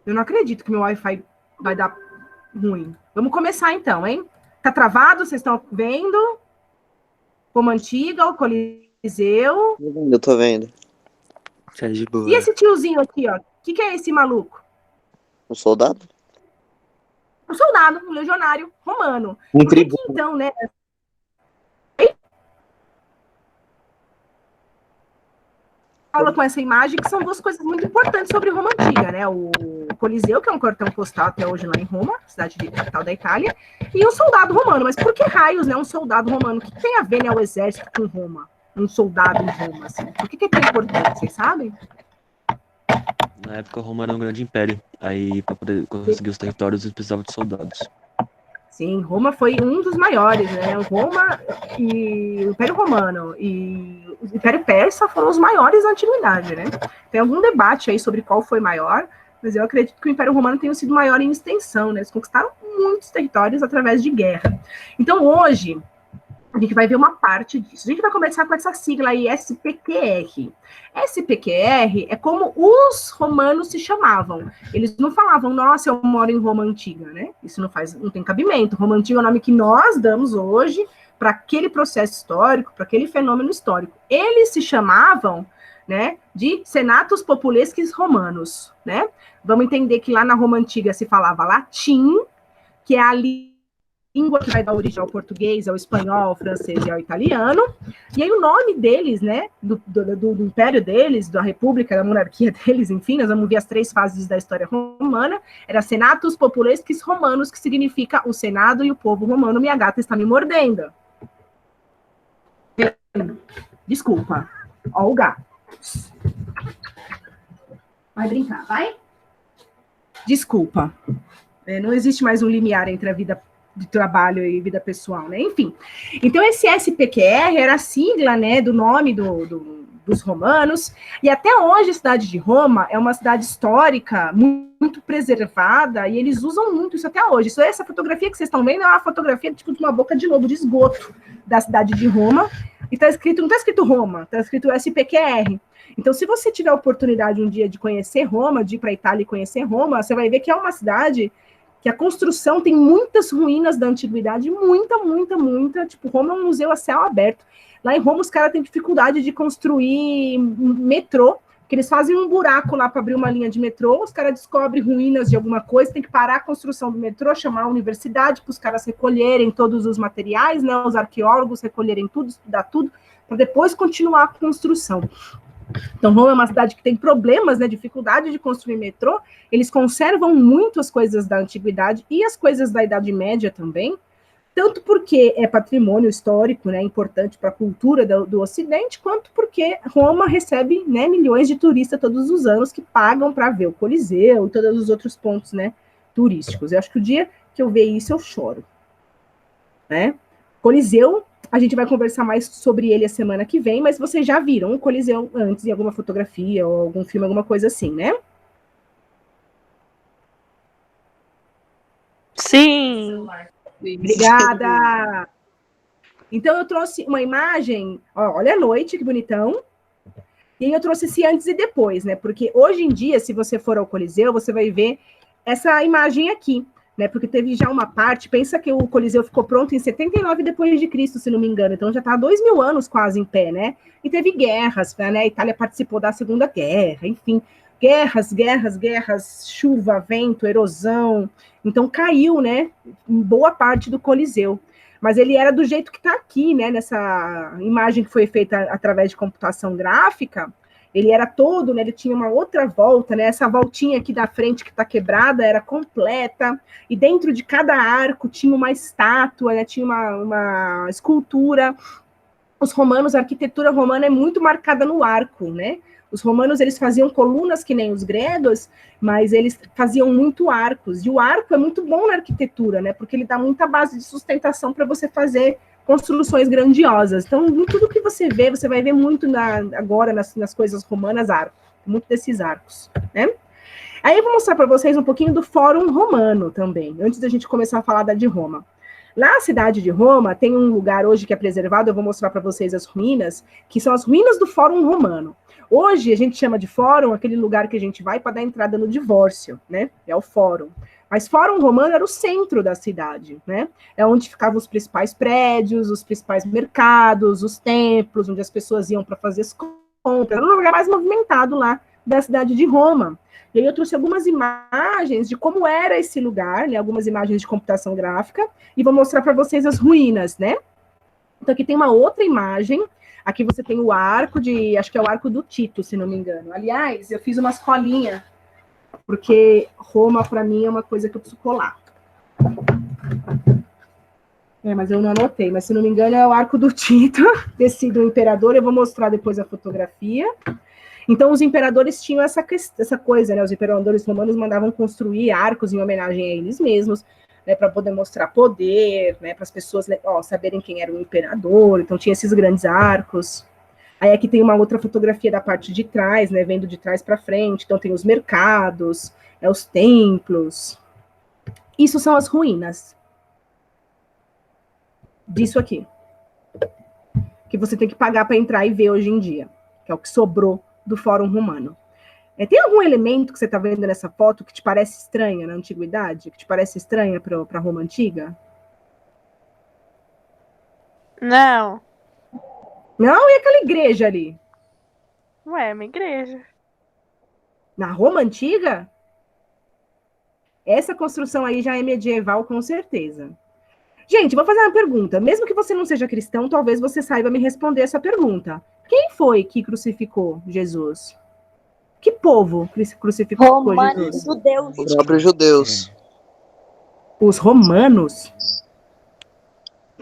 Eu não acredito que meu Wi-Fi vai dar ruim. Vamos começar então, hein? Tá travado? Vocês estão vendo? Roma Antiga, o Coliseu. Eu tô vendo. Tá de E boa. esse tiozinho aqui, ó? O que é esse maluco? Um soldado? Um soldado, um legionário romano. Um Por que que tribuno. então, né? Fala com essa imagem, que são duas coisas muito importantes sobre Roma Antiga, né? O Coliseu, que é um cartão postal até hoje lá em Roma, cidade capital da Itália, e o soldado romano. Mas por que raios, né? Um soldado romano? O que tem a ver, né, o exército com Roma? Um soldado em Roma, assim? Por que é tão importante? Vocês sabem? Na época, Roma era um grande império. Aí, pra poder conseguir os territórios, eles precisavam de soldados. Sim, Roma foi um dos maiores, né? Roma e o Império Romano e o Império Persa foram os maiores da antiguidade, né? Tem algum debate aí sobre qual foi maior, mas eu acredito que o Império Romano tenha sido maior em extensão, né? Eles conquistaram muitos territórios através de guerra. Então, hoje, a gente vai ver uma parte disso. A gente vai começar com essa sigla aí, SPQR. SPQR é como os romanos se chamavam. Eles não falavam, nossa, eu moro em Roma Antiga, né? Isso não tem cabimento. Roma Antiga é o nome que nós damos hoje para aquele processo histórico, para aquele fenômeno histórico. Eles se chamavam, né, de Senatus Populesques Romanos, né? Vamos entender que lá na Roma Antiga se falava latim, que é a língua que vai dar origem ao português, ao espanhol, ao francês e ao italiano. E aí o nome deles, né, do império deles, da república, da monarquia deles, enfim, nós vamos ver as 3 fases da história romana, era Senatus Populesques Romanos, que significa o Senado e o povo romano. Minha gata está me mordendo. Desculpa. Ó o gato. Vai brincar, vai? Desculpa. Não existe mais um limiar entre a vida de trabalho e vida pessoal, né? Enfim. Então, esse SPQR era a sigla, né, do nome dos romanos, e até hoje a cidade de Roma é uma cidade histórica muito preservada, e eles usam muito isso até hoje. Essa fotografia que vocês estão vendo é uma fotografia tipo, de uma boca de lobo de esgoto da cidade de Roma, e tá escrito, não está escrito Roma, está escrito SPQR. Então, se você tiver a oportunidade um dia de conhecer Roma, de ir para a Itália e conhecer Roma, você vai ver que é uma cidade que a construção tem muitas ruínas da antiguidade, muita. Tipo, Roma é um museu a céu aberto. Lá em Roma, os caras têm dificuldade de construir metrô, porque eles fazem um buraco lá para abrir uma linha de metrô, os caras descobrem ruínas de alguma coisa, tem que parar a construção do metrô, chamar a universidade para os caras recolherem todos os materiais, né, os arqueólogos recolherem tudo, estudar tudo, para depois continuar a construção. Então, Roma é uma cidade que tem problemas, né, dificuldade de construir metrô, eles conservam muito as coisas da antiguidade e as coisas da Idade Média também, tanto porque é patrimônio histórico, né, importante para a cultura do Ocidente, quanto porque Roma recebe, né, milhões de turistas todos os anos que pagam para ver o Coliseu e todos os outros pontos, né, turísticos. Eu acho que o dia que eu ver isso, eu choro. Né? Coliseu, a gente vai conversar mais sobre ele a semana que vem, mas vocês já viram o Coliseu antes em alguma fotografia ou algum filme, alguma coisa assim, né? Sim. Obrigada! Então, eu trouxe uma imagem, ó, olha a noite, que bonitão. E aí eu trouxe esse antes e depois, né? Porque hoje em dia, se você for ao Coliseu, você vai ver essa imagem aqui, né? Porque teve já uma parte, pensa que o Coliseu ficou pronto em 79 depois de Cristo, se não me engano, então já está há 2000 anos quase em pé, né? E teve guerras, né? A Itália participou da Segunda Guerra, enfim, guerras, chuva, vento, erosão, então caiu, né? Boa parte do Coliseu. Mas ele era do jeito que está aqui, né? Nessa imagem que foi feita através de computação gráfica, ele era todo, né? Ele tinha uma outra volta, né? Essa voltinha aqui da frente que está quebrada era completa, e dentro de cada arco tinha uma estátua, né? Tinha uma escultura. Os romanos, a arquitetura romana é muito marcada no arco, né? Os romanos, eles faziam colunas que nem os gregos, mas eles faziam muito arcos. E o arco é muito bom na arquitetura, né? Porque ele dá muita base de sustentação para você fazer construções grandiosas. Então, em tudo que você vê, você vai ver muito agora nas coisas romanas, arco. Muito desses arcos, né? Aí eu vou mostrar para vocês um pouquinho do Fórum Romano também, antes da gente começar a falar da de Roma. Na cidade de Roma, tem um lugar hoje que é preservado, eu vou mostrar para vocês as ruínas, que são as ruínas do Fórum Romano. Hoje a gente chama de fórum aquele lugar que a gente vai para dar entrada no divórcio, né? É o fórum. Mas Fórum Romano era o centro da cidade, né? É onde ficavam os principais prédios, os principais mercados, os templos, onde as pessoas iam para fazer as compras. Era o lugar mais movimentado lá da cidade de Roma. E aí eu trouxe algumas imagens de como era esse lugar, né? Algumas imagens de computação gráfica, e vou mostrar para vocês as ruínas, né? Então aqui tem uma outra imagem. Aqui você tem o arco acho que é o arco do Tito, se não me engano. Aliás, eu fiz uma escolinha, porque Roma, para mim, é uma coisa que eu preciso colar. Mas eu não anotei, mas se não me engano é o arco do Tito, desse do imperador. Eu vou mostrar depois a fotografia. Então, os imperadores tinham essa coisa, né? Os imperadores romanos mandavam construir arcos em homenagem a eles mesmos, né, para poder mostrar poder, né, para as pessoas saberem quem era o imperador. Então tinha esses grandes arcos. Aí aqui tem uma outra fotografia da parte de trás, né, vendo de trás para frente. Então tem os mercados, os templos. Isso são as ruínas disso aqui, que você tem que pagar para entrar e ver hoje em dia, que é o que sobrou do Fórum Romano. Tem algum elemento que você está vendo nessa foto que te parece estranha na antiguidade? Que te parece estranha para Roma antiga? Não. Não? E aquela igreja ali? Ué, é uma igreja. Na Roma antiga? Essa construção aí já é medieval, com certeza. Gente, vou fazer uma pergunta. Mesmo que você não seja cristão, talvez você saiba me responder essa pergunta. Quem foi que crucificou Jesus? Que povo crucificou Romanos, Jesus? judeus. Os próprios judeus. Os romanos?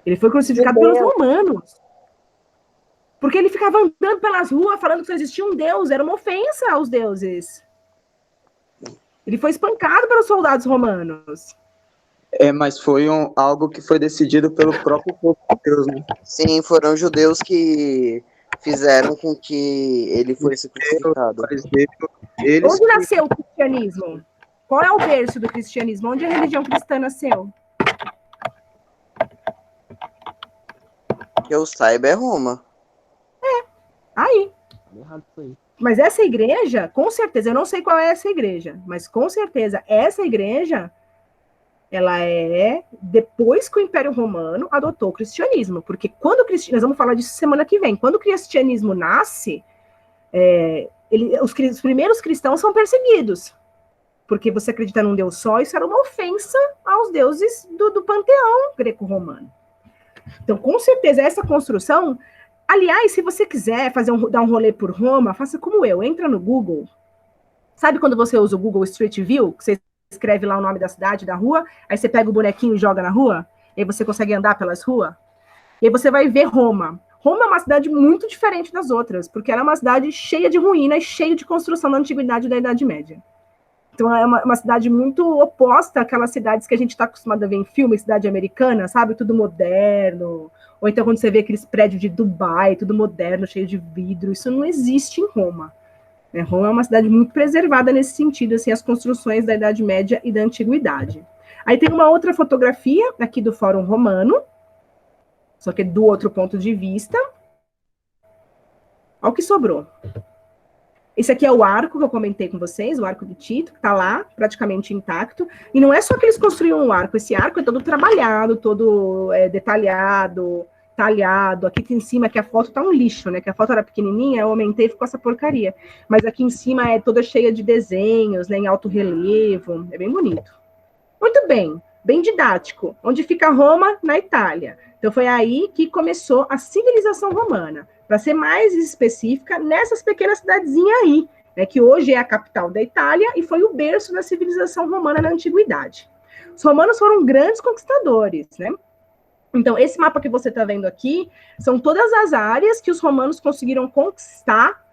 Ele foi crucificado pelos romanos. Porque ele ficava andando pelas ruas falando que só existia um Deus. Era uma ofensa aos deuses. Ele foi espancado pelos soldados romanos. Mas foi algo que foi decidido pelo próprio povo de Deus, né? Sim, foram judeus que fizeram com que ele fosse crucificado. Onde nasceu o cristianismo? Qual é o berço do cristianismo? Onde a religião cristã nasceu? Que eu saiba é Roma. Aí. Mas essa igreja, com certeza, eu não sei qual é essa igreja, mas com certeza essa igreja, ela é depois que o Império Romano adotou o cristianismo, porque quando o cristianismo, nós vamos falar disso semana que vem, quando o cristianismo nasce, os primeiros cristãos são perseguidos, porque você acredita num Deus só, isso era uma ofensa aos deuses do panteão greco-romano. Então, com certeza, essa construção... Aliás, se você quiser dar um rolê por Roma, faça como eu, entra no Google. Sabe quando você usa o Google Street View, que você escreve lá o nome da cidade, da rua, aí você pega o bonequinho e joga na rua, e aí você consegue andar pelas ruas? E aí você vai ver Roma. Roma é uma cidade muito diferente das outras, porque ela é uma cidade cheia de ruínas, cheia de construção da antiguidade e da Idade Média. Então é uma cidade muito oposta àquelas cidades que a gente está acostumado a ver em filme, cidade americana, sabe? Tudo moderno. Ou então quando você vê aqueles prédios de Dubai, tudo moderno, cheio de vidro. Isso não existe em Roma. Roma é uma cidade muito preservada nesse sentido, assim, as construções da Idade Média e da Antiguidade. Aí tem uma outra fotografia aqui do Fórum Romano, só que do outro ponto de vista. Olha o que sobrou. Esse aqui é o arco que eu comentei com vocês, o arco do Tito, que está lá, praticamente intacto. E não é só que eles construíram um arco, esse arco é todo trabalhado, todo detalhado, talhado. Aqui em cima, que a foto tá um lixo, né? Que a foto era pequenininha, eu aumentei e ficou essa porcaria. Mas aqui em cima é toda cheia de desenhos, né? Em alto relevo, é bem bonito. Muito bem, bem didático. Onde fica Roma? Na Itália. Então foi aí que começou a civilização romana. Para ser mais específica, nessas pequenas cidadezinhas aí, né, que hoje é a capital da Itália e foi o berço da civilização romana na antiguidade. Os romanos foram grandes conquistadores, né? Então, esse mapa que você está vendo aqui são todas as áreas que os romanos conseguiram conquistar.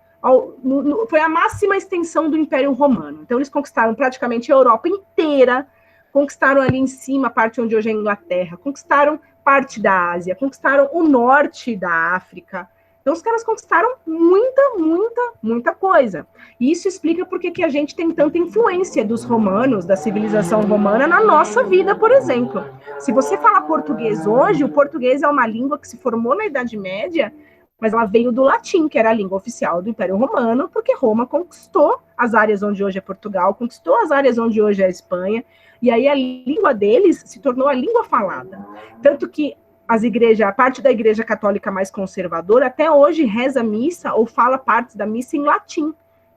Foi a máxima extensão do Império Romano. Então, eles conquistaram praticamente a Europa inteira, conquistaram ali em cima a parte onde hoje é a Inglaterra, conquistaram parte da Ásia, conquistaram o norte da África. Então, os caras conquistaram muita coisa. E isso explica por que a gente tem tanta influência dos romanos, da civilização romana, na nossa vida, por exemplo. Se você falar português hoje, o português é uma língua que se formou na Idade Média, mas ela veio do latim, que era a língua oficial do Império Romano, porque Roma conquistou as áreas onde hoje é Portugal, conquistou as áreas onde hoje é a Espanha, e aí a língua deles se tornou a língua falada. Tanto que a parte da igreja católica mais conservadora até hoje reza missa ou fala partes da missa em latim,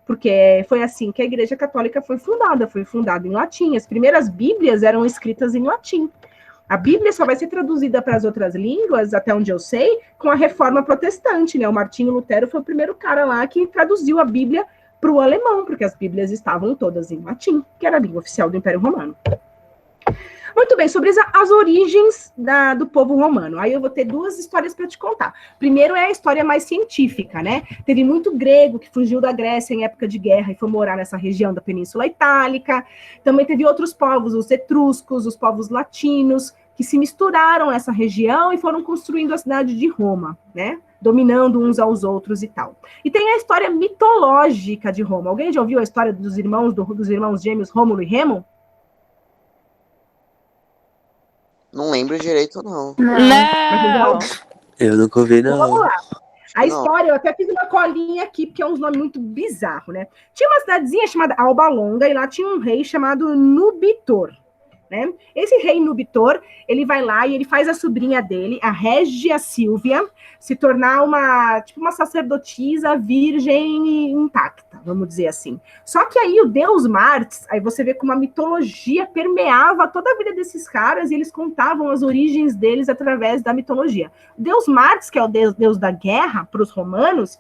porque foi assim que a igreja católica foi fundada em latim. As primeiras bíblias eram escritas em latim. A Bíblia só vai ser traduzida para as outras línguas, até onde eu sei, com a reforma protestante, né? O Martinho Lutero foi o primeiro cara lá que traduziu a Bíblia para o alemão, porque as Bíblias estavam todas em latim, que era a língua oficial do Império Romano. Muito bem, sobre as origens do povo romano. Aí eu vou ter duas histórias para te contar. Primeiro é a história mais científica, né? Teve muito grego que fugiu da Grécia em época de guerra e foi morar nessa região da Península Itálica. Também teve outros povos, os etruscos, os povos latinos, que se misturaram nessa região e foram construindo a cidade de Roma, né? Dominando uns aos outros e tal. E tem a história mitológica de Roma. Alguém já ouviu a história dos irmãos gêmeos Rômulo e Remo? Não lembro direito, não. Não! Eu nunca ouvi, Então, vamos não. lá. A história, eu até fiz uma colinha aqui, porque é um nome muito bizarro, né? Tinha uma cidadezinha chamada Alba Longa, e lá tinha um rei chamado Nubitor, né? Esse rei Nubitor, ele vai lá e ele faz a sobrinha dele, a Régia Sílvia, se tornar uma sacerdotisa virgem intacta, vamos dizer assim. Só que aí o deus Marte, aí você vê como a mitologia permeava toda a vida desses caras e eles contavam as origens deles através da mitologia. O deus Marte, que é o deus da guerra para os romanos,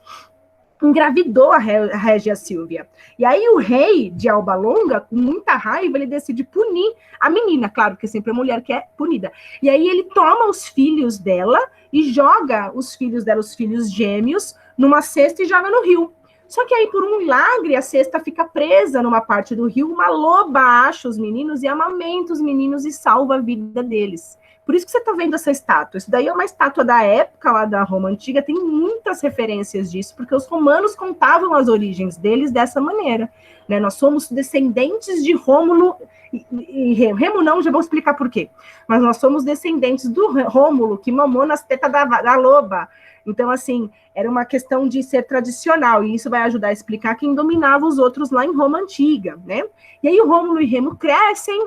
engravidou a Régia Sílvia. E aí o rei de Alba Longa, com muita raiva, ele decide punir a menina, claro, porque sempre a mulher que é punida. E aí ele toma os filhos dela e joga os filhos dela, os filhos gêmeos, numa cesta e joga no rio. Só que aí, por um milagre, a cesta fica presa numa parte do rio, uma loba acha os meninos e amamenta os meninos e salva a vida deles. Por isso que você está vendo essa estátua. Isso daí é uma estátua da época lá da Roma Antiga, tem muitas referências disso, porque os romanos contavam as origens deles dessa maneira, né? Nós somos descendentes de Rômulo e Remo. Remo não, já vou explicar por quê. Mas nós somos descendentes do Rômulo, que mamou nas tetas da loba. Então, assim, era uma questão de ser tradicional, e isso vai ajudar a explicar quem dominava os outros lá em Roma Antiga, né? E aí o Rômulo e Remo crescem,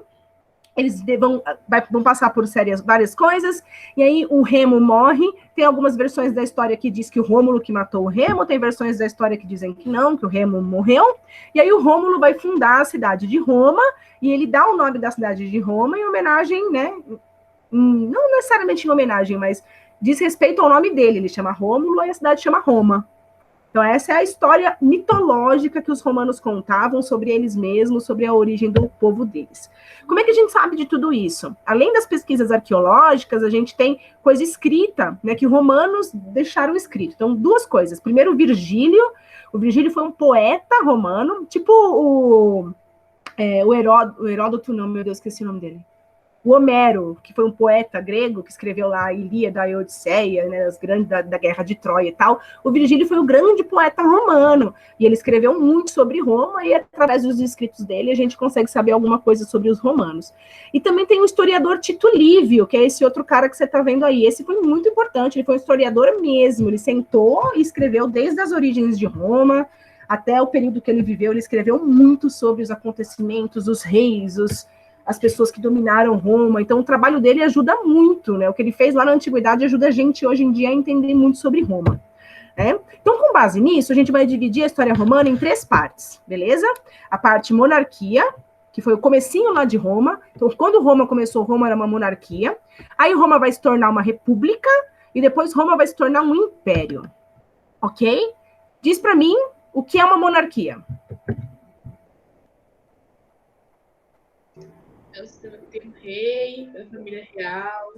eles vão passar por várias coisas, e aí o Remo morre. Tem algumas versões da história que diz que o Rômulo que matou o Remo, tem versões da história que dizem que não, que o Remo morreu, e aí o Rômulo vai fundar a cidade de Roma, e ele dá o nome da cidade de Roma em homenagem, né, não necessariamente em homenagem, mas diz respeito ao nome dele, ele chama Rômulo e a cidade chama Roma. Então, essa é a história mitológica que os romanos contavam sobre eles mesmos, sobre a origem do povo deles. Como é que a gente sabe de tudo isso? Além das pesquisas arqueológicas, a gente tem coisa escrita, né, que romanos deixaram escrito. Então, duas coisas. Primeiro, o Virgílio. O Virgílio foi um poeta romano, tipo o Heródoto, não, meu Deus, esqueci o nome dele. O Homero, que foi um poeta grego, que escreveu lá a Ilíada e a Odisseia, né, as grandes da Guerra de Troia e tal. O Virgílio foi um grande poeta romano, e ele escreveu muito sobre Roma, e através dos escritos dele a gente consegue saber alguma coisa sobre os romanos. E também tem o historiador Tito Livio, que é esse outro cara que você está vendo aí. Esse foi muito importante, ele foi um historiador mesmo, ele sentou e escreveu desde as origens de Roma até o período que ele viveu. Ele escreveu muito sobre os acontecimentos, os reis, as pessoas que dominaram Roma. Então, o trabalho dele ajuda muito, né? O que ele fez lá na Antiguidade ajuda a gente, hoje em dia, a entender muito sobre Roma, né? Então, com base nisso, a gente vai dividir a história romana em 3 partes, beleza? A parte monarquia, que foi o comecinho lá de Roma. Então, quando Roma começou, Roma era uma monarquia. Aí, Roma vai se tornar uma república, e depois Roma vai se tornar um império, ok? Diz para mim o que é uma monarquia. Tem um rei, a família real,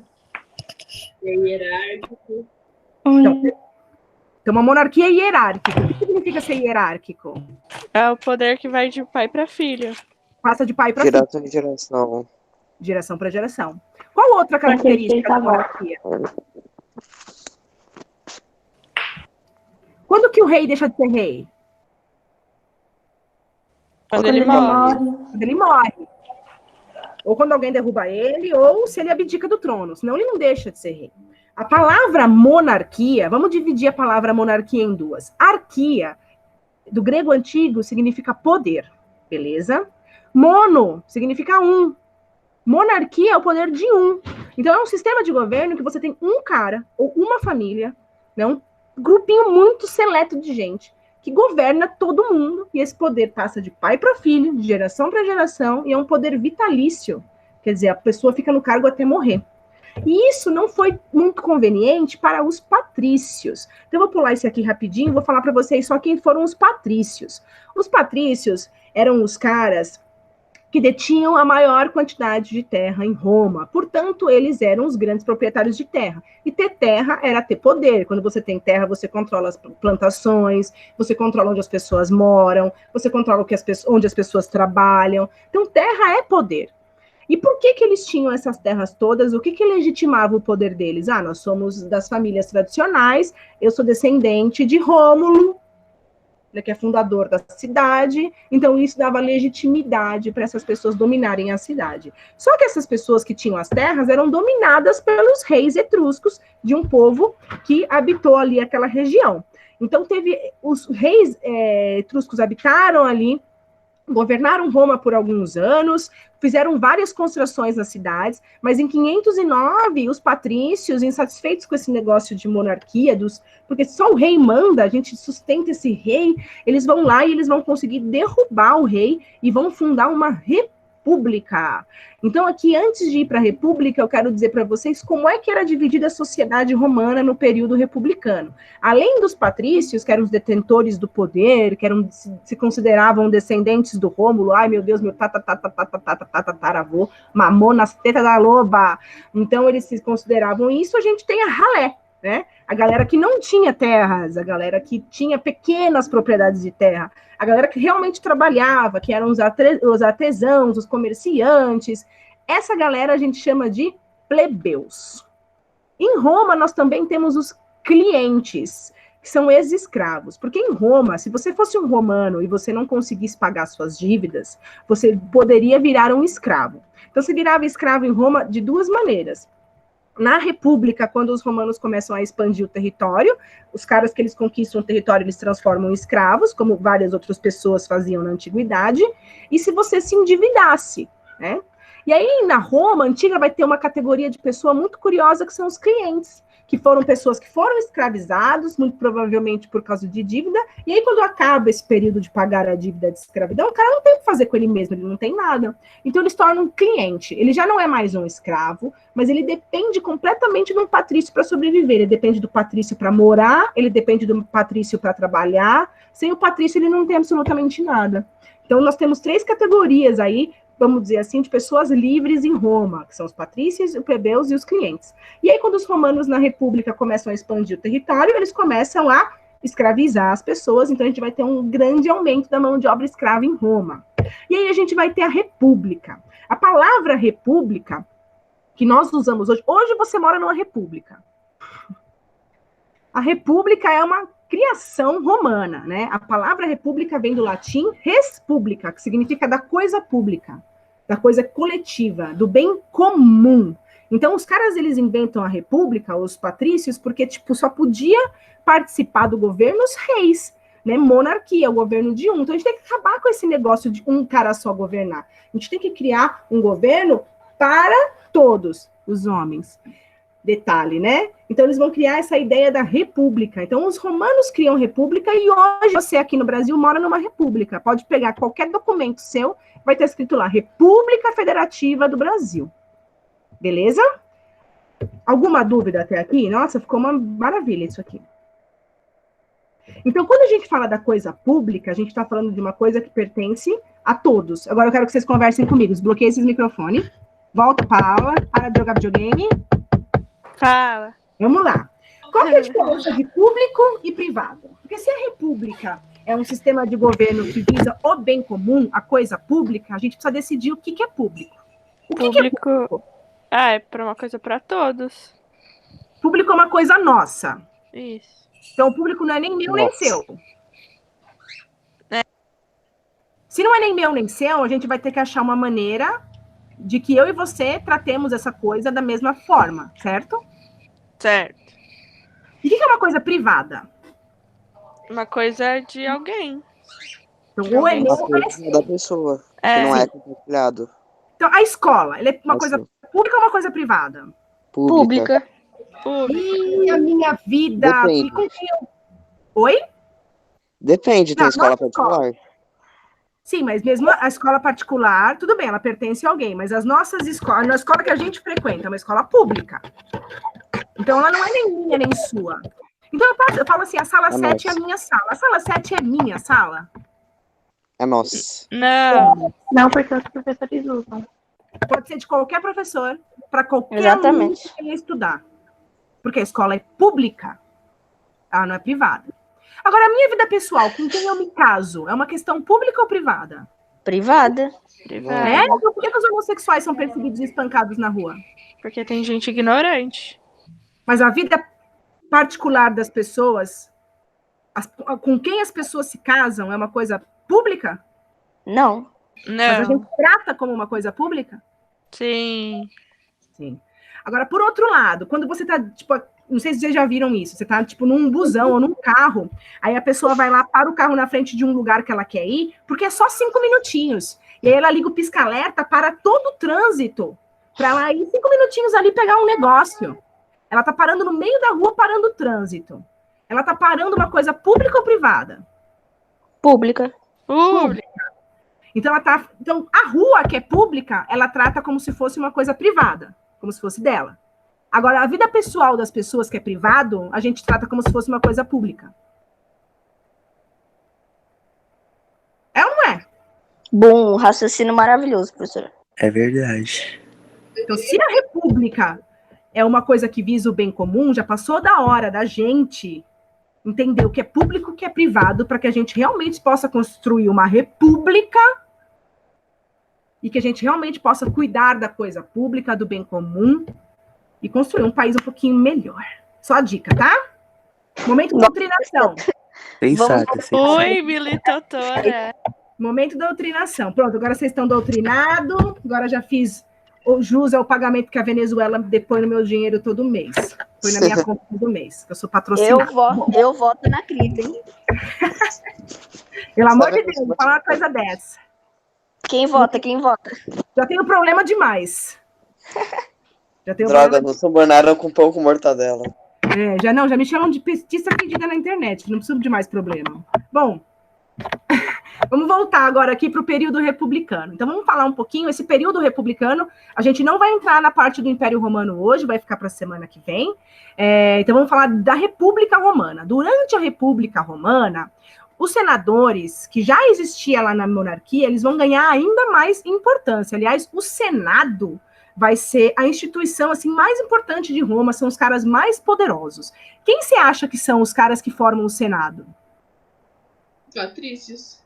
é hierárquico. Então, uma monarquia hierárquica. O que significa ser hierárquico? É o poder que vai de pai para filho. Passa de pai para filho. Geração em geração. Geração para geração. Qual outra característica da monarquia? Quando que o rei deixa de ser rei? Quando ele morre. Quando ele morre. Ou quando alguém derruba ele, ou se ele abdica do trono. Senão ele não deixa de ser rei. A palavra monarquia, vamos dividir a palavra monarquia em duas. Arquia, do grego antigo, significa poder, beleza? Mono significa um. Monarquia é o poder de um. Então, é um sistema de governo que você tem um cara ou uma família, né, um grupinho muito seleto de gente que governa todo mundo, e esse poder passa de pai para filho, de geração para geração, e é um poder vitalício. Quer dizer, a pessoa fica no cargo até morrer. E isso não foi muito conveniente para os patrícios. Então, eu vou pular isso aqui rapidinho, vou falar para vocês só quem foram os patrícios. Os patrícios eram os caras que detinham a maior quantidade de terra em Roma. Portanto, eles eram os grandes proprietários de terra. E ter terra era ter poder. Quando você tem terra, você controla as plantações, você controla onde as pessoas moram, você controla onde as pessoas trabalham. Então, terra é poder. E por que eles tinham essas terras todas? O que legitimava o poder deles? Ah, nós somos das famílias tradicionais, eu sou descendente de Rômulo, que é fundador da cidade, então isso dava legitimidade para essas pessoas dominarem a cidade. Só que essas pessoas que tinham as terras eram dominadas pelos reis etruscos de um povo que habitou ali aquela região. Então os reis etruscos habitaram ali, governaram Roma por alguns anos, fizeram várias construções nas cidades, mas em 509, os patrícios, insatisfeitos com esse negócio de monarquia, porque só o rei manda, a gente sustenta esse rei, eles vão lá e eles vão conseguir derrubar o rei e vão fundar uma república. Então, aqui, antes de ir para a república, eu quero dizer para vocês como é que era dividida a sociedade romana no período republicano. Além dos patrícios, que eram os detentores do poder, que se consideravam descendentes do Rômulo, ai meu Deus, meu tataravô, mamou nas tetas da loba. Então, eles se consideravam isso. A gente tem a ralé, né? A galera que não tinha terras, a galera que tinha pequenas propriedades de terra, a galera que realmente trabalhava, que eram os artesãos, os comerciantes. Essa galera a gente chama de plebeus. Em Roma, nós também temos os clientes, que são ex-escravos. Porque em Roma, se você fosse um romano e você não conseguisse pagar suas dívidas, você poderia virar um escravo. Então, você virava escravo em Roma de duas maneiras. Na República, quando os romanos começam a expandir o território, os caras que eles conquistam o território, eles transformam em escravos, como várias outras pessoas faziam na antiguidade, e se você se endividasse, né? E aí, na Roma antiga, vai ter uma categoria de pessoa muito curiosa, que são os clientes, que foram pessoas que foram escravizados, muito provavelmente por causa de dívida, e aí quando acaba esse período de pagar a dívida de escravidão, o cara não tem o que fazer com ele mesmo, ele não tem nada. Então ele se torna um cliente, ele já não é mais um escravo, mas ele depende completamente de um patrício para sobreviver, ele depende do patrício para morar, ele depende do patrício para trabalhar, sem o patrício ele não tem absolutamente nada. Então nós temos 3 categorias aí, vamos dizer assim, de pessoas livres em Roma, que são os patrícios, os plebeus e os clientes. E aí, quando os romanos na República começam a expandir o território, eles começam a escravizar as pessoas, então a gente vai ter um grande aumento da mão de obra escrava em Roma. E aí a gente vai ter a República. A palavra República, que nós usamos hoje você mora numa república. A república é uma criação romana, né? A palavra república vem do latim res publica, que significa da coisa pública, da coisa coletiva, do bem comum. Então, os caras, eles inventam a república, os patrícios, porque, tipo, só podia participar do governo os reis, né? Monarquia, o governo de um. Então, a gente tem que acabar com esse negócio de um cara só governar. A gente tem que criar um governo para todos os homens. Detalhe, né? Então, eles vão criar essa ideia da república. Então, os romanos criam república e hoje você aqui no Brasil mora numa república. Pode pegar qualquer documento seu, vai estar escrito lá, República Federativa do Brasil. Beleza? Alguma dúvida até aqui? Nossa, ficou uma maravilha isso aqui. Então, quando a gente fala da coisa pública, a gente está falando de uma coisa que pertence a todos. Agora eu quero que vocês conversem comigo. Desbloqueiem esses microfones. Volta para a aula. Para de jogar videogame. Fala. Vamos lá. Qual que é a diferença de público e privado? Porque se a república é um sistema de governo que visa o bem comum, a coisa pública, a gente precisa decidir o que é público. O que é público? Ah, é para uma coisa para todos. Público é uma coisa nossa. Isso. Então, o público não é nem meu, nem seu. Se não é nem meu, nem seu, a gente vai ter que achar uma maneira de que eu e você tratemos essa coisa da mesma forma, certo? Certo. E o que é uma coisa privada? Uma coisa de alguém. Então, ou é meu Uma ou é coisa da pessoa, que É. não é compartilhado. Então, a escola, ela é uma coisa Assim, pública ou uma coisa privada? pública. Pública. Ih, a minha vida. Depende. E com quem eu... Oi? Depende, tem Não, escola nossa escola. particular. Sim, mas mesmo a escola particular, tudo bem, ela pertence a alguém, mas as nossas escolas, a escola que a gente frequenta é uma escola pública. Então, ela não é nem minha, nem sua. Então, eu falo assim, a sala 7 é a nossa. minha sala. A sala 7 é minha sala? É nossa. Não. Não, porque os professores usam. Pode ser de qualquer professor, para qualquer Exatamente. aluno que queira estudar. Porque a escola é pública, ela não é privada. Agora, a minha vida pessoal, com quem eu me caso, é uma questão pública ou privada? Privada. Privada. É? Então, por que os homossexuais são perseguidos e espancados na rua? Porque tem gente ignorante. Mas a vida particular das pessoas, com quem as pessoas se casam, é uma coisa pública? Não. Mas a Não. gente trata como uma coisa pública? Sim. Sim. Agora, por outro lado, quando você tá, tipo, não sei se vocês já viram isso, você tá, tipo, num busão ou num carro, aí a pessoa vai lá, para o carro na frente de um lugar que ela quer ir, porque é só 5 minutinhos. E aí ela liga o pisca-alerta para todo o trânsito, para ela ir 5 minutinhos ali pegar um negócio. Ela tá parando no meio da rua, parando o trânsito. Ela tá parando uma coisa pública ou privada? Pública. Pública. Então, então, a rua que é pública, ela trata como se fosse uma coisa privada, como se fosse dela. Agora, a vida pessoal das pessoas que é privado, a gente trata como se fosse uma coisa pública. É ou não é? Bom, raciocínio maravilhoso, professora. É verdade. Então, se a república é uma coisa que visa o bem comum, já passou da hora da gente entender o que é público e o que é privado, para que a gente realmente possa construir uma república e que a gente realmente possa cuidar da coisa pública, do bem comum e construir um país um pouquinho melhor. Só a dica, tá? Momento de doutrinação. Pensar, Oi, militotora. Momento de doutrinação. Pronto, agora vocês estão doutrinados. Agora já fiz o jus ao pagamento que a Venezuela depõe no meu dinheiro todo mês. Põe na minha conta todo mês. Que eu sou patrocinada. Eu voto na Crita, hein? Pelo amor de Deus, não fala uma coisa dessa. Quem vota? Quem vota? Já tenho problema demais. Já tenho Droga, problema não subornaram com pão com mortadela. já me chamam de petista fedida na internet, não preciso de mais problema. Bom, vamos voltar agora aqui para o período republicano. Então, vamos falar um pouquinho, esse período republicano, a gente não vai entrar na parte do Império Romano hoje, vai ficar para a semana que vem. Então, vamos falar da República Romana. Durante a República Romana, os senadores, que já existia lá na monarquia, eles vão ganhar ainda mais importância. Aliás, o Senado vai ser a instituição assim mais importante de Roma, são os caras mais poderosos. Quem você acha que são os caras que formam o Senado? Patrícios.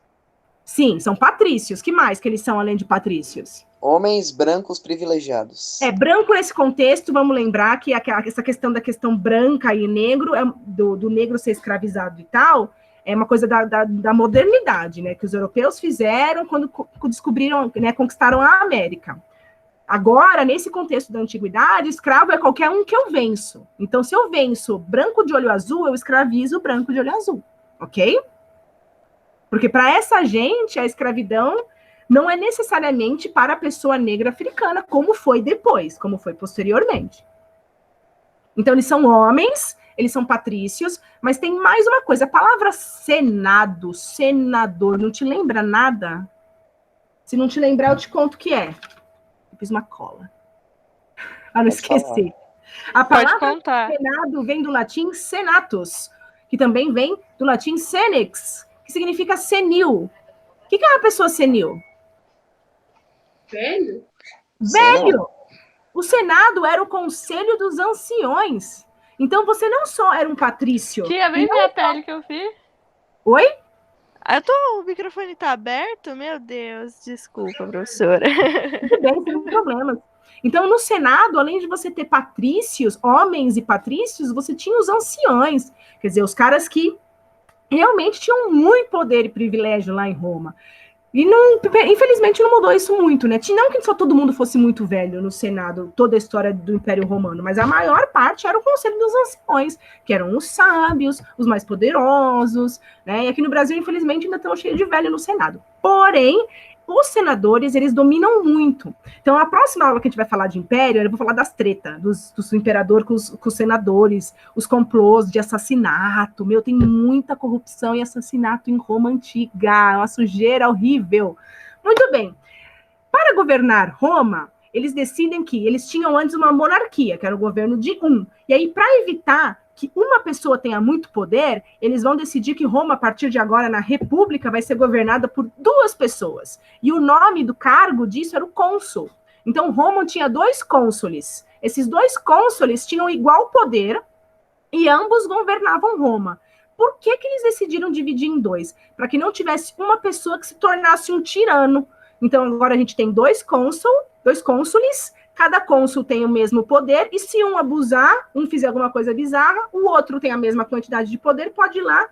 Sim, são patrícios. Que mais que eles são além de patrícios? Homens brancos privilegiados. Branco nesse contexto, vamos lembrar que essa questão da questão branca e negro, do negro ser escravizado e tal, é uma coisa da modernidade, né? Que os europeus fizeram quando descobriram, né, conquistaram a América. Agora, nesse contexto da antiguidade, escravo é qualquer um que eu venço. Então, se eu venço branco de olho azul, eu escravizo branco de olho azul, ok? Porque para essa gente, a escravidão não é necessariamente para a pessoa negra africana, como foi depois, como foi posteriormente. Então, eles são homens, eles são patrícios, mas tem mais uma coisa, a palavra senado, senador, não te lembra nada? Se não te lembrar, eu te conto o que é. Eu fiz uma cola. Para não esquecer. A Pode palavra contar. senado vem do latim senatus, que também vem do latim senex, que significa senil. O que é uma pessoa senil? Velho? Velho! O Senado era o conselho dos anciões. Então, você não só era um patrício. Tia, vem ver a pele que eu fiz. Oi? O microfone tá aberto? Meu Deus, desculpa, professora. Tudo bem, sem problemas. Então, no Senado, além de você ter patrícios, homens e patrícios, você tinha os anciões. Quer dizer, os caras que realmente tinham muito poder e privilégio lá em Roma. E não, infelizmente não mudou isso muito, né? Não que só todo mundo fosse muito velho no Senado, toda a história do Império Romano, mas a maior parte era o Conselho dos Anciões, que eram os sábios, os mais poderosos, né? E aqui no Brasil, infelizmente, ainda estão cheios de velho no Senado. Porém, os senadores, eles dominam muito. Então, a próxima aula que a gente vai falar de império, eu vou falar das tretas do imperador com os senadores, os complôs de assassinato. Meu, tem muita corrupção e assassinato em Roma antiga, uma sujeira horrível. Muito bem. Para governar Roma, eles decidem que eles tinham antes uma monarquia, que era o governo de um. E aí, para evitar que uma pessoa tenha muito poder, eles vão decidir que Roma, a partir de agora, na República, vai ser governada por 2 pessoas. E o nome do cargo disso era o cônsul. Então, Roma tinha 2 cônsules. Esses 2 cônsules tinham igual poder e ambos governavam Roma. Por que eles decidiram dividir em 2? Para que não tivesse uma pessoa que se tornasse um tirano. Então, agora a gente tem 2 cônsules, cada cônsul tem o mesmo poder, e se um abusar, um fizer alguma coisa bizarra, o outro tem a mesma quantidade de poder, pode ir lá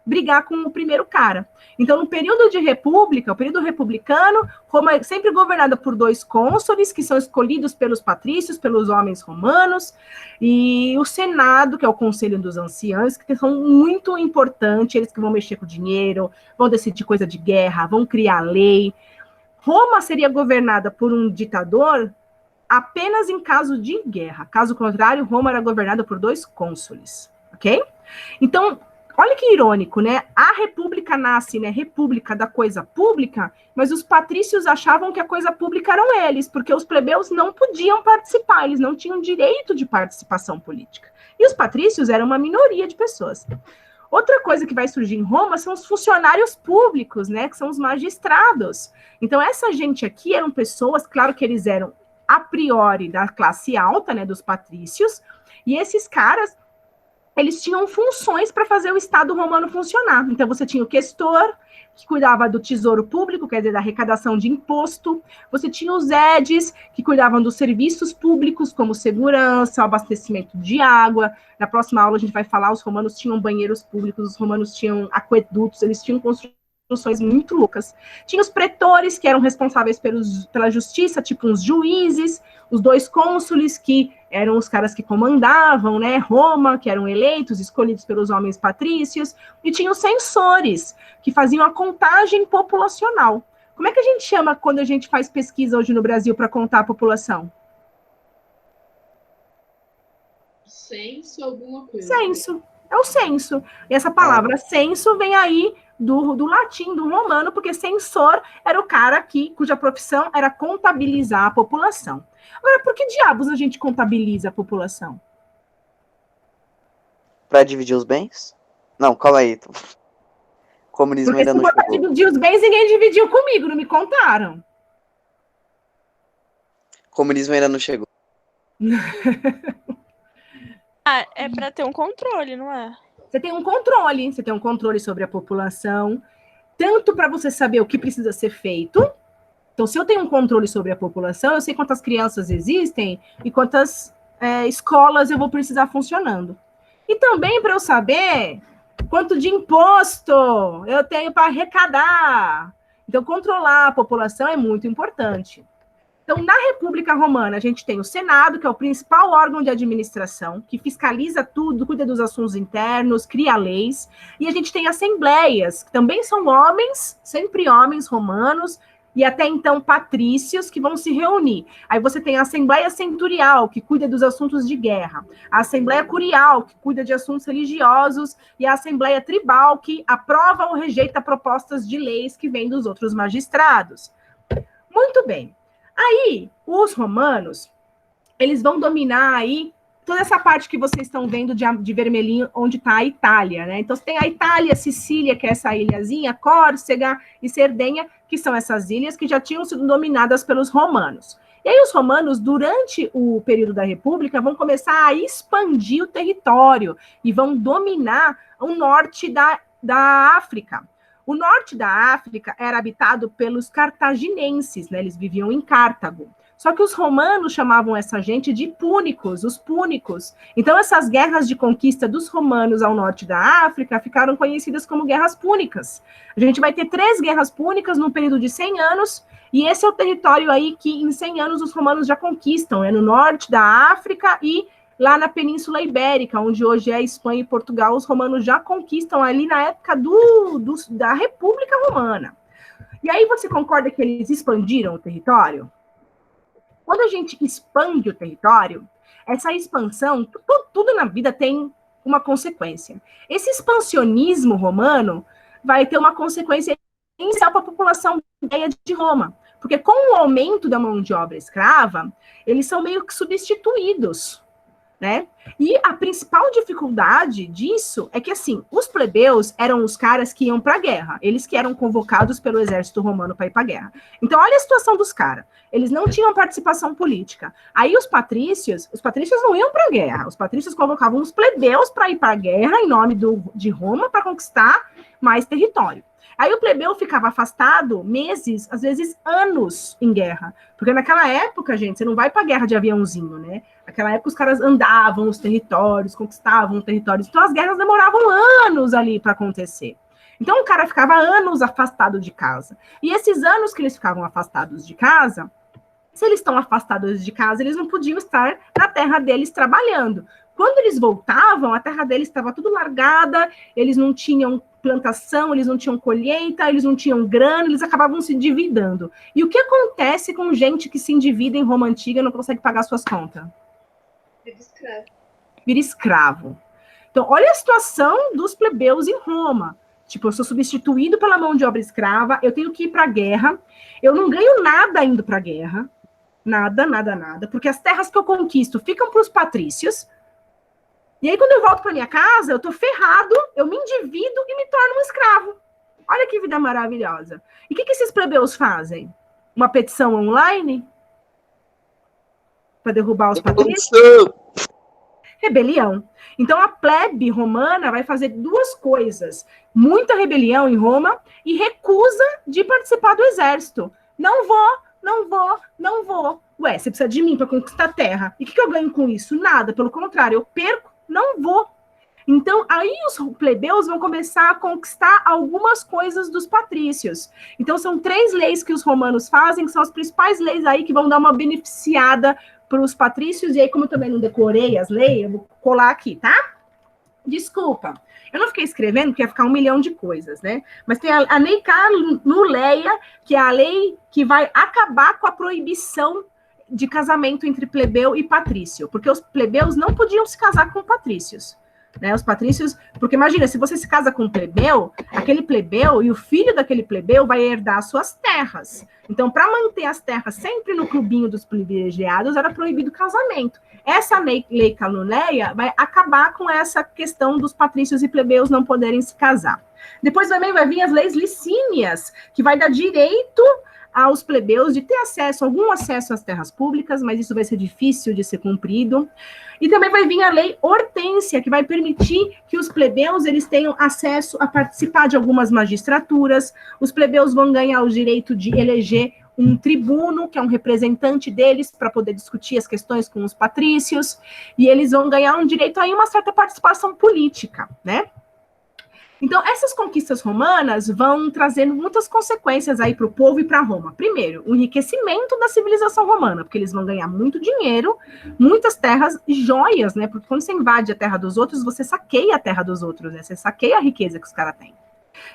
brigar com o primeiro cara. Então, no período de república, o período republicano, Roma é sempre governada por 2 cônsules, que são escolhidos pelos patrícios, pelos homens romanos, e o Senado, que é o Conselho dos Anciãos, que são muito importantes, eles que vão mexer com o dinheiro, vão decidir coisa de guerra, vão criar lei. Roma seria governada por um ditador apenas em caso de guerra. Caso contrário, Roma era governada por 2 cônsules, ok? Então, olha que irônico, né? A república nasce, né? República da coisa pública, mas os patrícios achavam que a coisa pública eram eles, porque os plebeus não podiam participar, eles não tinham direito de participação política. E os patrícios eram uma minoria de pessoas. Outra coisa que vai surgir em Roma são os funcionários públicos, né? Que são os magistrados. Então, essa gente aqui eram pessoas, claro que eles eram a priori da classe alta, né, dos patrícios, e esses caras, eles tinham funções para fazer o Estado romano funcionar. Então, você tinha o questor, que cuidava do tesouro público, quer dizer, da arrecadação de imposto, você tinha os edes, que cuidavam dos serviços públicos, como segurança, abastecimento de água. Na próxima aula a gente vai falar, os romanos tinham banheiros públicos, os romanos tinham aquedutos, eles tinham construções muito loucas. Tinha os pretores, que eram responsáveis pela justiça, tipo uns juízes, os 2 cônsules, que eram os caras que comandavam, né, Roma, que eram eleitos, escolhidos pelos homens patrícios, e tinha os censores, que faziam a contagem populacional. Como é que a gente chama quando a gente faz pesquisa hoje no Brasil para contar a população? Censo, alguma coisa. Censo. É o censo. E essa palavra censo vem aí do latim, do romano, porque censor era o cara cuja profissão era contabilizar a população. Agora, por que diabos a gente contabiliza a população? Pra dividir os bens? Não, calma aí. Comunismo Porque ainda se não for chegou. dividir os bens, ninguém dividiu comigo, não me contaram. Comunismo ainda não chegou. Ah, é para ter um controle, não é? Você tem um controle sobre a população, tanto para você saber o que precisa ser feito. Então, se eu tenho um controle sobre a população, eu sei quantas crianças existem e quantas escolas eu vou precisar funcionando. E também para eu saber quanto de imposto eu tenho para arrecadar. Então, controlar a população é muito importante. Então, na República Romana, a gente tem o Senado, que é o principal órgão de administração, que fiscaliza tudo, cuida dos assuntos internos, cria leis, e a gente tem assembleias, que também são homens, sempre homens romanos, e até então patrícios, que vão se reunir. Aí você tem a Assembleia Centurial, que cuida dos assuntos de guerra, a Assembleia Curial, que cuida de assuntos religiosos, e a Assembleia Tribal, que aprova ou rejeita propostas de leis que vêm dos outros magistrados. Muito bem. Aí, os romanos, eles vão dominar aí toda essa parte que vocês estão vendo de vermelhinho, onde está a Itália, né? Então, você tem a Itália, Sicília, que é essa ilhazinha, Córcega e Cerdenha, que são essas ilhas que já tinham sido dominadas pelos romanos. E aí, os romanos, durante o período da República, vão começar a expandir o território e vão dominar o norte da África. O norte da África era habitado pelos cartaginenses, né? Eles viviam em Cartago. Só que os romanos chamavam essa gente de púnicos, os púnicos. Então, essas guerras de conquista dos romanos ao norte da África ficaram conhecidas como guerras púnicas. A gente vai ter 3 guerras púnicas num período de 100 anos, e esse é o território aí que em 100 anos os romanos já conquistam, no norte da África e lá na Península Ibérica, onde hoje é a Espanha e Portugal, os romanos já conquistam ali na época da República Romana. E aí você concorda que eles expandiram o território? Quando a gente expande o território, essa expansão, tudo na vida tem uma consequência. Esse expansionismo romano vai ter uma consequência inicial para a população de Roma, porque com o aumento da mão de obra escrava, eles são meio que substituídos, né? E a principal dificuldade disso é que, assim, os plebeus eram os caras que iam para a guerra, eles que eram convocados pelo exército romano para ir para a guerra. Então, olha a situação dos caras. Eles não tinham participação política. Aí os patrícios não iam para a guerra. Os patrícios convocavam os plebeus para ir para a guerra em nome de Roma para conquistar mais território. Aí o plebeu ficava afastado meses, às vezes anos em guerra. Porque naquela época, gente, você não vai para a guerra de aviãozinho, né? Naquela época os caras andavam os territórios, conquistavam territórios. Então as guerras demoravam anos ali para acontecer. Então o cara ficava anos afastado de casa. E esses anos que eles ficavam afastados de casa, se eles estão afastados de casa, eles não podiam estar na terra deles trabalhando. Quando eles voltavam, a terra deles estava tudo largada, eles não tinham plantação, eles não tinham colheita, eles não tinham grana, eles acabavam se endividando. E o que acontece com gente que se endivida em Roma Antiga e não consegue pagar suas contas? Vira escravo. Vira escravo. Então, olha a situação dos plebeus em Roma. Tipo, eu sou substituído pela mão de obra escrava, eu tenho que ir para a guerra, eu não ganho nada indo para a guerra, nada, porque as terras que eu conquisto ficam para os patrícios, e aí quando eu volto para minha casa, eu tô ferrado, eu me endivido e me torno um escravo. Olha que vida maravilhosa. E o que esses plebeus fazem? Uma petição online? Para derrubar os patrícios? Rebelião. Então, a plebe romana vai fazer 2 coisas. Muita rebelião em Roma e recusa de participar do exército. Não vou. Ué, você precisa de mim para conquistar a terra. E o que eu ganho com isso? Nada. Pelo contrário, eu perco, não vou. Então, aí os plebeus vão começar a conquistar algumas coisas dos patrícios. Então, são 3 leis que os romanos fazem, que são as principais leis aí que vão dar uma beneficiada para os patrícios, e aí, como eu também não decorei as leis, eu vou colar aqui, tá? Desculpa, eu não fiquei escrevendo, porque ia ficar 1 milhão de coisas, né? Mas tem a lei Canuleia, que é a lei que vai acabar com a proibição de casamento entre plebeu e patrício, porque os plebeus não podiam se casar com patrícios. Né, os patrícios, porque imagina, se você se casa com um plebeu, aquele plebeu e o filho daquele plebeu vai herdar as suas terras. Então, para manter as terras sempre no clubinho dos privilegiados, era proibido o casamento. Essa lei Canuleia vai acabar com essa questão dos patrícios e plebeus não poderem se casar. Depois também vai vir as leis licínias, que vai dar direito aos plebeus de ter algum acesso às terras públicas, mas isso vai ser difícil de ser cumprido. E também vai vir a lei Hortência, que vai permitir que os plebeus eles tenham acesso a participar de algumas magistraturas. Os plebeus vão ganhar o direito de eleger um tribuno, que é um representante deles, para poder discutir as questões com os patrícios, e eles vão ganhar um direito a uma certa participação política, né? Então, essas conquistas romanas vão trazendo muitas consequências aí para o povo e para Roma. Primeiro, o enriquecimento da civilização romana, porque eles vão ganhar muito dinheiro, muitas terras e joias, né? Porque quando você invade a terra dos outros, você saqueia a terra dos outros, né? Você saqueia a riqueza que os caras têm.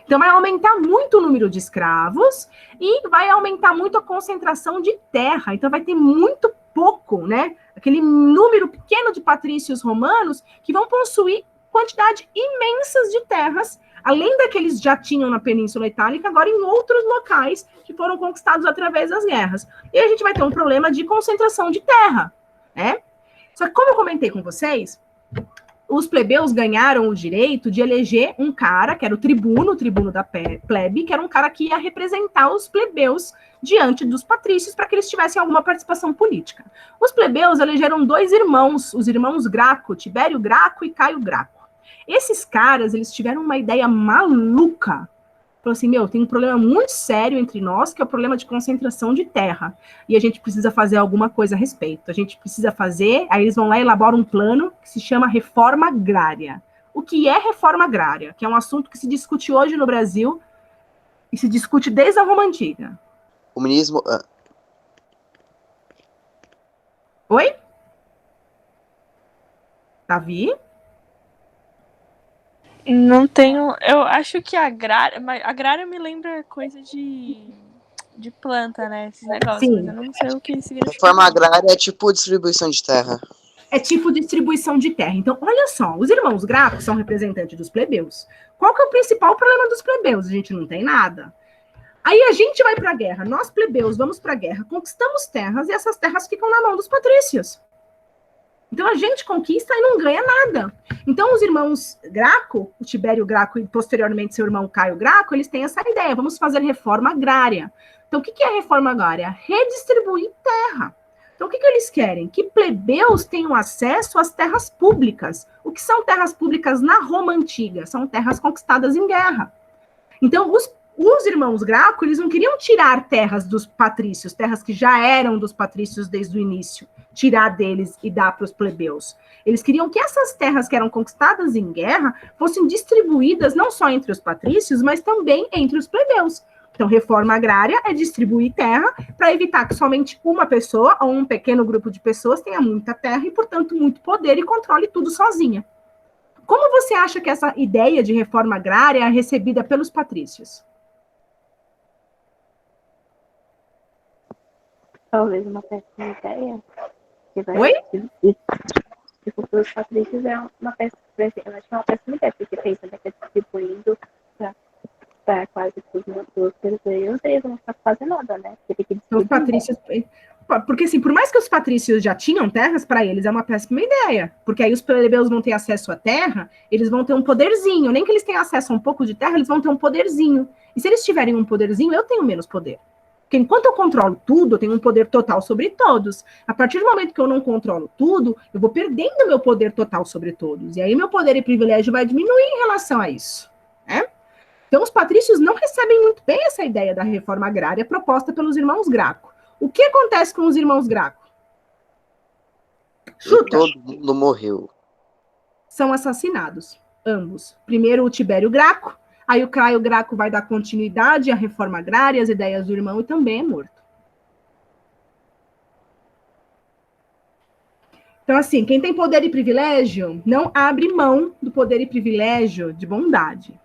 Então, vai aumentar muito o número de escravos e vai aumentar muito a concentração de terra. Então, vai ter muito pouco, né? Aquele número pequeno de patrícios romanos que vão possuir quantidade imensas de terras, além daqueles já tinham na Península Itálica, agora em outros locais que foram conquistados através das guerras. E a gente vai ter um problema de concentração de terra, né? Só que, como eu comentei com vocês, os plebeus ganharam o direito de eleger um cara, que era o tribuno da plebe, que era um cara que ia representar os plebeus diante dos patrícios para que eles tivessem alguma participação política. Os plebeus elegeram 2 irmãos, os irmãos Graco, Tibério Graco e Caio Graco. Esses caras, eles tiveram uma ideia maluca falou assim, tem um problema muito sério entre nós, que é o problema de concentração de terra, e a gente precisa fazer alguma coisa a respeito. A gente precisa fazer, aí eles vão lá e elaboram um plano que se chama reforma agrária. O que é reforma agrária? Que é um assunto que se discute hoje no Brasil, e se discute desde a Roma Antiga. Comunismo. Oi? Davi? Não tenho. Eu acho que agrária. Mas agrária me lembra coisa de planta, né? Esses negócios. Sim. Mas eu não sei o que significa. Reforma agrária é tipo distribuição de terra. É tipo distribuição de terra. Então, olha só, os irmãos Graco são representantes dos plebeus. Qual que é o principal problema dos plebeus? A gente não tem nada. Aí a gente vai para a guerra, nós plebeus vamos para a guerra, conquistamos terras e essas terras ficam na mão dos patrícios. Então a gente conquista e não ganha nada. Então os irmãos Graco, o Tibério Graco e posteriormente seu irmão Caio Graco, eles têm essa ideia, vamos fazer reforma agrária. Então o que é reforma agrária? Redistribuir terra. Então o que eles querem? Que plebeus tenham acesso às terras públicas. O que são terras públicas na Roma Antiga? São terras conquistadas em guerra. Então os irmãos Graco, eles não queriam tirar terras dos patrícios, terras que já eram dos patrícios desde o início, tirar deles e dar para os plebeus. Eles queriam que essas terras que eram conquistadas em guerra fossem distribuídas não só entre os patrícios, mas também entre os plebeus. Então, reforma agrária é distribuir terra para evitar que somente uma pessoa ou um pequeno grupo de pessoas tenha muita terra e, portanto, muito poder e controle tudo sozinha. Como você acha que essa ideia de reforma agrária é recebida pelos patrícios? Talvez uma péssima ideia. Oi? Tipo, pelos patrícios é uma péssima, eu acho que é uma péssima ideia, porque pensa, né, que é distribuindo para quase todos os plebeus, eles não estão fazendo nada, né? Os patrícios, porque assim, por mais que os patrícios já tinham terras, para eles é uma péssima ideia, porque aí os plebeus vão ter acesso à terra, eles vão ter um poderzinho, nem que eles tenham acesso a um pouco de terra, eles vão ter um poderzinho. E se eles tiverem um poderzinho, eu tenho menos poder. Porque enquanto eu controlo tudo, eu tenho um poder total sobre todos. A partir do momento que eu não controlo tudo, eu vou perdendo meu poder total sobre todos. E aí meu poder e privilégio vai diminuir em relação a isso, né? Então, os patrícios não recebem muito bem essa ideia da reforma agrária proposta pelos irmãos Graco. O que acontece com os irmãos Graco? Chuta. Todo mundo morreu. São assassinados, ambos. Primeiro o Tibério Graco, aí o Caio Graco vai dar continuidade à reforma agrária, às ideias do irmão, e também é morto. Então, assim, quem tem poder e privilégio, não abre mão do poder e privilégio de bondade.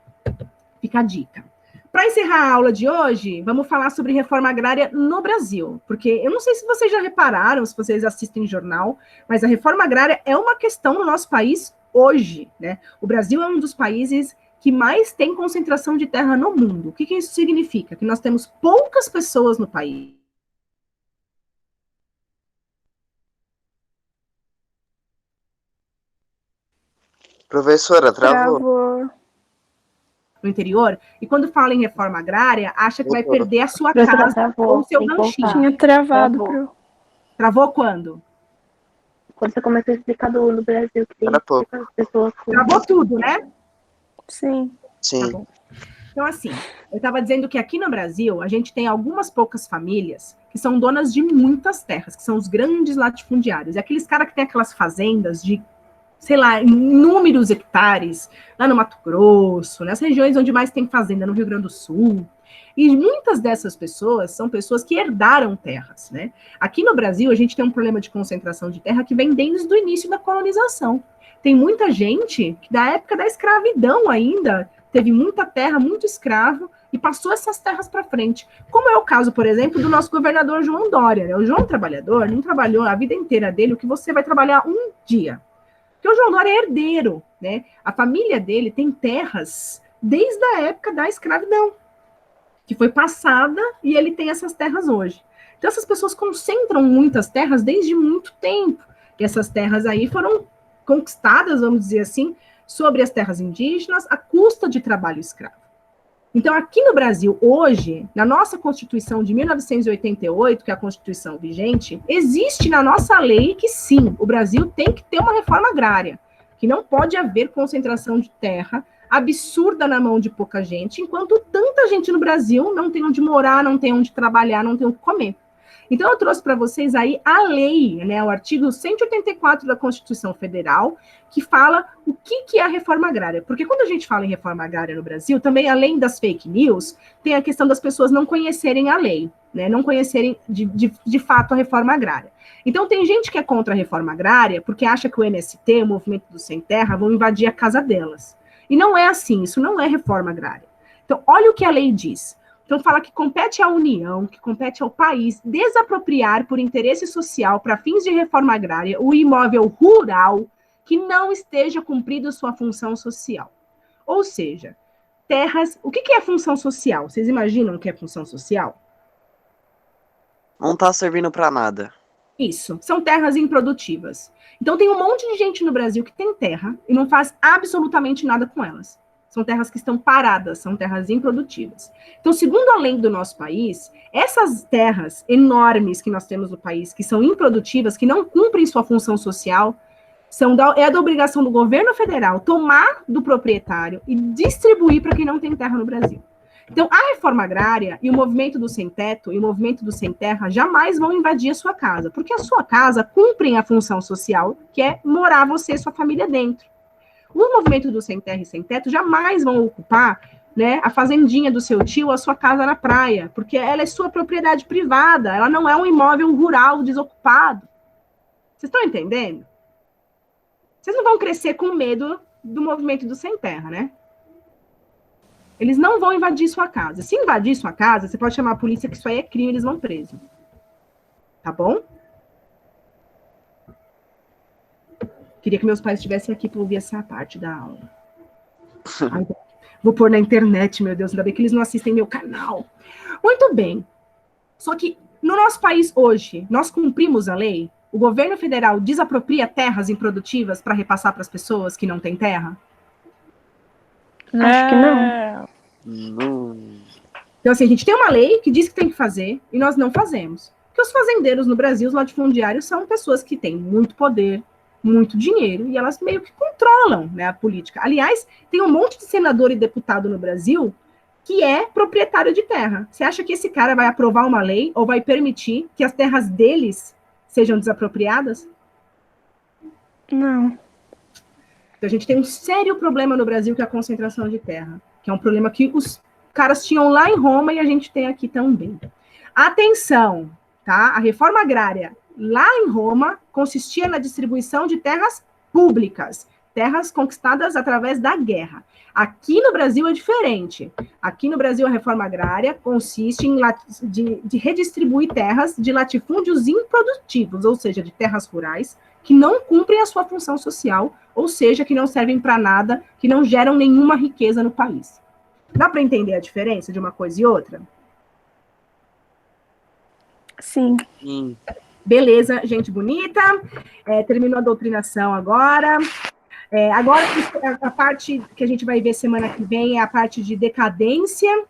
Fica a dica. Para encerrar a aula de hoje, vamos falar sobre reforma agrária no Brasil, porque eu não sei se vocês já repararam, se vocês assistem jornal, mas a reforma agrária é uma questão no nosso país hoje, né? O Brasil é um dos países que mais tem concentração de terra no mundo. O que isso significa? Que nós temos poucas pessoas no país. Professora, travou. No interior, e quando fala em reforma agrária, acha que vai Doutora. perder a sua Professora, casa travou, ou o seu tem que ranchinho. voltar. Tinha travado. Travou. Travou quando? Quando você começou a explicar no Brasil, que tem Era pouco. as pessoas com... Travou tudo, né? Sim. Sim. Tá bom. Então, assim, eu estava dizendo que aqui no Brasil, a gente tem algumas poucas famílias que são donas de muitas terras, que são os grandes latifundiários. É aqueles caras que têm aquelas fazendas de, sei lá, inúmeros hectares, lá no Mato Grosso, nas regiões onde mais tem fazenda, no Rio Grande do Sul. E muitas dessas pessoas são pessoas que herdaram terras, né? Aqui no Brasil, a gente tem um problema de concentração de terra que vem desde o início da colonização. Tem muita gente que, da época da escravidão ainda, teve muita terra, muito escravo, e passou essas terras para frente. Como é o caso, por exemplo, do nosso governador João Dória, né? O João Trabalhador não trabalhou a vida inteira dele o que você vai trabalhar um dia. Porque o João Dória é herdeiro, né? A família dele tem terras desde a época da escravidão, que foi passada, e ele tem essas terras hoje. Então, essas pessoas concentram muitas terras desde muito tempo. E essas terras aí foram conquistadas, vamos dizer assim, sobre as terras indígenas, à custa de trabalho escravo. Então, aqui no Brasil, hoje, na nossa Constituição de 1988, que é a Constituição vigente, existe na nossa lei que, sim, o Brasil tem que ter uma reforma agrária, que não pode haver concentração de terra absurda na mão de pouca gente, enquanto tanta gente no Brasil não tem onde morar, não tem onde trabalhar, não tem o que comer. Então, eu trouxe para vocês aí a lei, né, o artigo 184 da Constituição Federal, que fala o que é a reforma agrária. Porque quando a gente fala em reforma agrária no Brasil, também, além das fake news, tem a questão das pessoas não conhecerem a lei, né, não conhecerem de fato a reforma agrária. Então, tem gente que é contra a reforma agrária porque acha que o MST, o Movimento do Sem Terra, vão invadir a casa delas. E não é assim, isso não é reforma agrária. Então, olha o que a lei diz. Então, fala que compete à União, que compete ao país, desapropriar por interesse social para fins de reforma agrária o imóvel rural que não esteja cumprindo sua função social. Ou seja, terras... O que é função social? Vocês imaginam o que é função social? Não tá servindo para nada. Isso, são terras improdutivas. Então, tem um monte de gente no Brasil que tem terra e não faz absolutamente nada com elas. São terras que estão paradas, são terras improdutivas. Então, segundo a lei do nosso país, essas terras enormes que nós temos no país, que são improdutivas, que não cumprem sua função social, é da obrigação do governo federal tomar do proprietário e distribuir para quem não tem terra no Brasil. Então, a reforma agrária e o movimento do sem-teto e o movimento do sem-terra jamais vão invadir a sua casa, porque a sua casa cumpre a função social, que é morar você e sua família dentro. O movimento do sem terra e sem teto jamais vão ocupar, né, a fazendinha do seu tio, a sua casa na praia, porque ela é sua propriedade privada, ela não é um imóvel rural desocupado. Vocês estão entendendo? Vocês não vão crescer com medo do movimento do sem terra, né? Eles não vão invadir sua casa. Se invadir sua casa, você pode chamar a polícia, que isso aí é crime, eles vão preso. Tá bom? Queria que meus pais estivessem aqui para ouvir essa parte da aula. Ai, vou pôr na internet, meu Deus, ainda bem que eles não assistem meu canal. Muito bem. Só que no nosso país hoje, nós cumprimos a lei? O governo federal desapropria terras improdutivas para repassar para as pessoas que não têm terra? Acho que não. Não. Então, assim, a gente tem uma lei que diz que tem que fazer e nós não fazemos. Porque os fazendeiros no Brasil, os latifundiários, são pessoas que têm muito poder, muito dinheiro, e elas meio que controlam, né, a política. Aliás, tem um monte de senador e deputado no Brasil que é proprietário de terra. Você acha que esse cara vai aprovar uma lei ou vai permitir que as terras deles sejam desapropriadas? Não. Então, a gente tem um sério problema no Brasil, que é a concentração de terra, que é um problema que os caras tinham lá em Roma e a gente tem aqui também. Atenção, tá? A reforma agrária lá em Roma consistia na distribuição de terras públicas, terras conquistadas através da guerra. Aqui no Brasil é diferente. Aqui no Brasil a reforma agrária consiste em de redistribuir terras de latifúndios improdutivos, ou seja, de terras rurais, que não cumprem a sua função social, ou seja, que não servem para nada, que não geram nenhuma riqueza no país. Dá para entender a diferença de uma coisa e outra? Sim. Sim. Beleza, gente bonita. Terminou a doutrinação agora. Agora, a parte que a gente vai ver semana que vem é a parte de decadência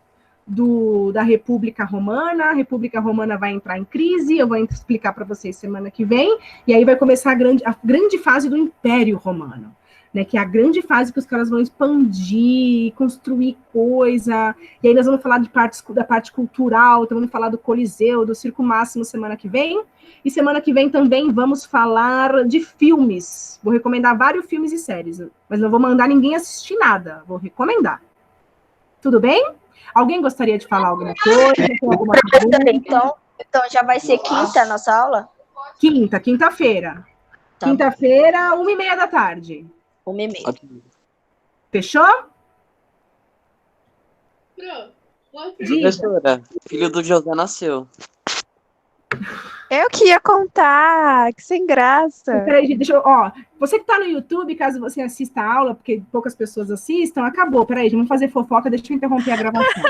da República Romana. A República Romana vai entrar em crise, eu vou explicar para vocês semana que vem, e aí vai começar a grande fase do Império Romano, né, que é a grande fase que os caras vão expandir, construir coisa, e aí nós vamos falar da parte cultural, então vamos falar do Coliseu, do Circo Máximo semana que vem, e semana que vem também vamos falar de filmes. Vou recomendar vários filmes e séries, mas não vou mandar ninguém assistir nada, vou recomendar. Tudo bem? Alguém gostaria de falar alguma coisa? Alguma Então já vai ser quinta a nossa aula? Quinta-feira. Tá. Quinta-feira, 1h30 da tarde. 1h30. Fechou? Professora, filho do José nasceu. Eu que ia contar, que sem graça. Peraí, gente, você que está no YouTube, caso você assista a aula, porque poucas pessoas assistam, acabou. Peraí, vamos fazer fofoca, deixa eu interromper a gravação.